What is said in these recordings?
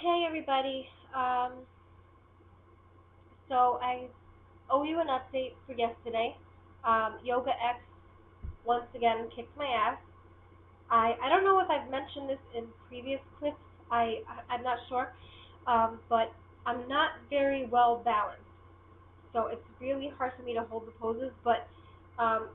Hey everybody. So I owe you an update for yesterday. Yoga X once again kicked my ass. I don't know if I've mentioned this in previous clips. I'm not sure. But I'm not very well balanced. So it's really hard for me to hold the poses. But um,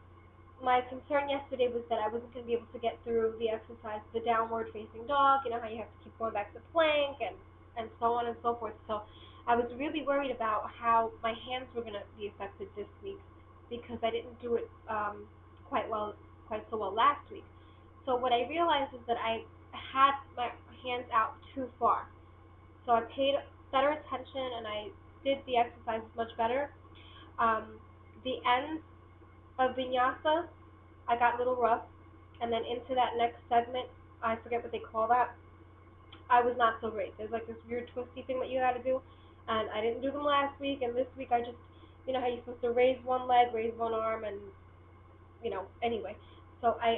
my concern yesterday was that I wasn't going to be able to get through the exercise, the downward facing dog. You know how you have to keep going back to plank and so on and so forth. So I was really worried about how my hands were going to be affected this week because I didn't do it quite well, quite so well last week. So what I realized is that I had my hands out too far. So I paid better attention and I did the exercises much better. Um, the ends of vinyasa I got a little rough, and then into that next segment, I forget what they call that. I was not so great. There's like this weird twisty thing that you got to do, and I didn't do them last week, and this week I just, you know how you're supposed to raise one leg, raise one arm, and anyway. So I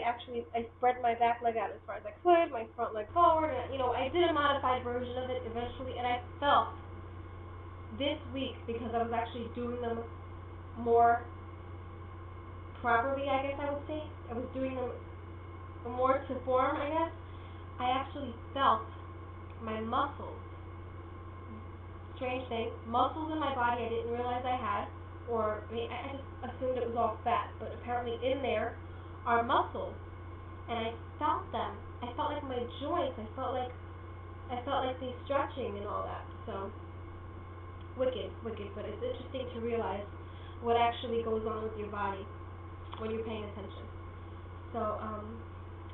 spread my back leg out as far as I could, my front leg forward, and I did a modified version of it eventually, and I felt this week because I was actually doing them more properly, I guess I would say. I was doing them more to form, I guess. I actually felt my muscles, strange thing, muscles in my body I didn't realize I had, or I just assumed it was all fat, but apparently in there are muscles, and I felt them. I felt like my joints. I felt like the stretching and all that. So wicked, wicked. But it's interesting to realize what actually goes on with your body when you're paying attention. So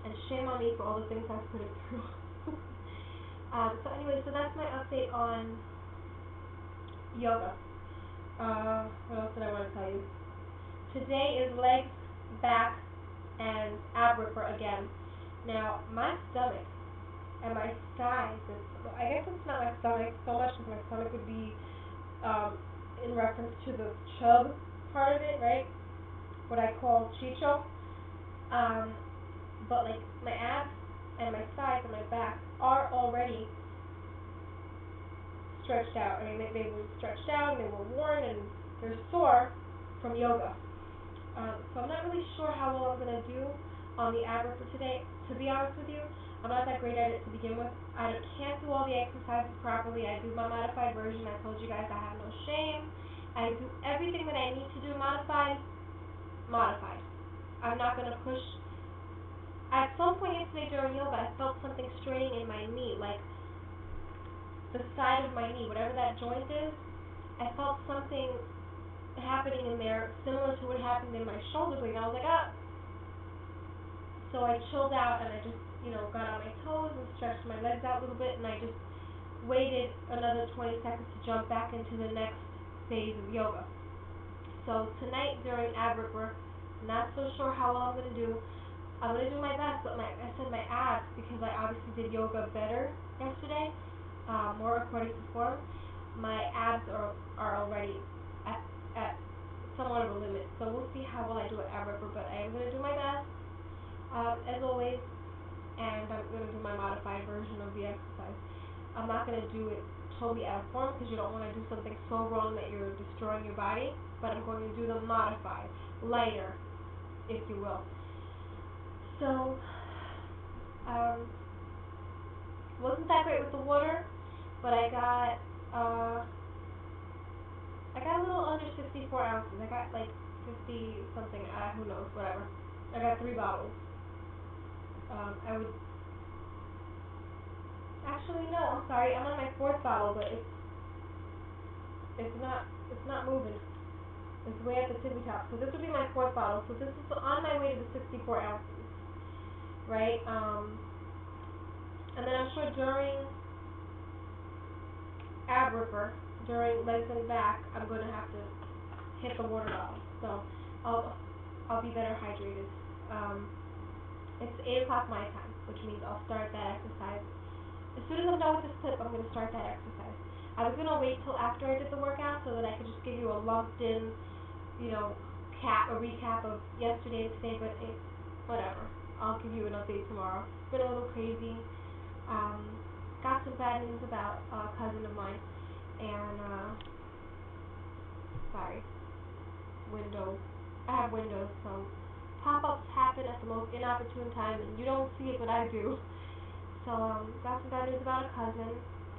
and shame on me for all the things I've put it through. So anyway, so that's my update on yoga. What else did I want to tell you? Today is legs, back, and ab ripper again. Now, my stomach and my thighs, I guess it's not my stomach so much because my stomach would be in reference to the chub part of it, right? What I call chicho. Um, but like my abs and my thighs and my back are already stretched out. I mean, they were stretched out and they were worn and they're sore from yoga. So I'm not really sure how well I'm gonna do on the ab for today. To be honest with you, I'm not that great at it to begin with. I can't do all the exercises properly. I do my modified version. I told you guys I have no shame. I do everything that I need to do modified. Modified. I'm not gonna push. At some point yesterday during yoga, I felt something straining in my knee, like the side of my knee, whatever that joint is. I felt something happening in there similar to what happened in my shoulder blade. I was like, ah. So I chilled out and I just, got on my toes and stretched my legs out a little bit and I just waited another 20 seconds to jump back into the next phase of yoga. So tonight during ab ripper, not so sure how well I'm going to do. I'm going to do my best, but I said my abs, because I obviously did yoga better yesterday, more according to form, my abs are already at somewhat of a limit. So we'll see how well I do at ab ripper, but I am going to do my best, as always, and I'm going to do my modified version of the exercise. I'm not going to do it totally out of form because you don't want to do something so wrong that you're destroying your body, but I'm going to do the modified, lighter, if you will. So, um, wasn't that great with the water, but uh, I got a little under 64 ounces. I got like 50 something, who knows, whatever. I got 3 bottles. I would, actually no, I'm sorry, I'm on my 4th bottle, but it's not moving. It's way at the tippy top. So this would be my 4th bottle. So this is on my way to the 64 ounces, right? And then I'm sure during ab ripper, during legs and back, I'm going to have to hit the water bottle. So I'll be better hydrated. Um, it's 8 o'clock my time, which means I'll start that exercise. As soon as I'm done with this clip, I'm going to start that exercise. I was going to wait till after I did the workout so that I could just give you a lumped in, you know, a recap of yesterday and today, but whatever. I'll give you an update tomorrow. It's been a little crazy. Um, got some bad news about a cousin of mine, and sorry, windows. I have windows, so pop-ups happen at the most inopportune time, and you don't see it, but I do. So got some bad news about a cousin,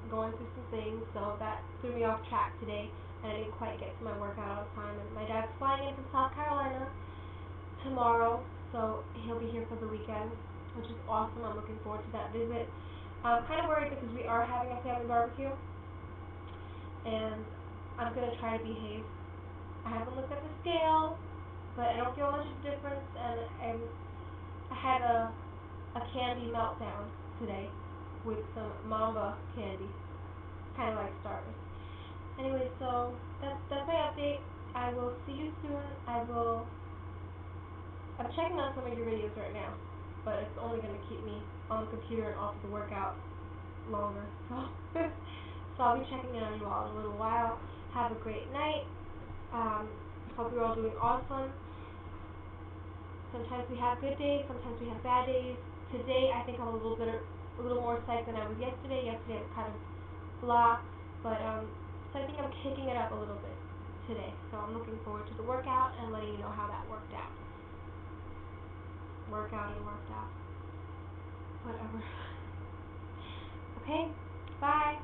going through some things, so that threw me off track today, and I didn't quite get to my workout on time. And my dad's flying in from South Carolina tomorrow, so he'll be here for the weekend, which is awesome. I'm looking forward to that visit. I'm kind of worried because we are having a family barbecue, and I'm gonna try to behave. I haven't looked at the scale, but I don't feel much of a difference, and I had a candy meltdown today with some Mamba candy, kind of like Starburst. Anyway, so that's my update. I will see you soon. I'm checking on some of your videos right now, but it's only going to keep me on the computer and off of the workout longer. So, so I'll be checking in on you all in a little while. Have a great night. Hope you're all doing awesome. Sometimes we have good days, sometimes we have bad days. Today I think I'm a little more psyched than I was yesterday. Yesterday I was kind of blah, but so I think I'm kicking it up a little bit today. So I'm looking forward to the workout and letting you know how that worked out. Workout and worked out. Whatever. Okay, bye.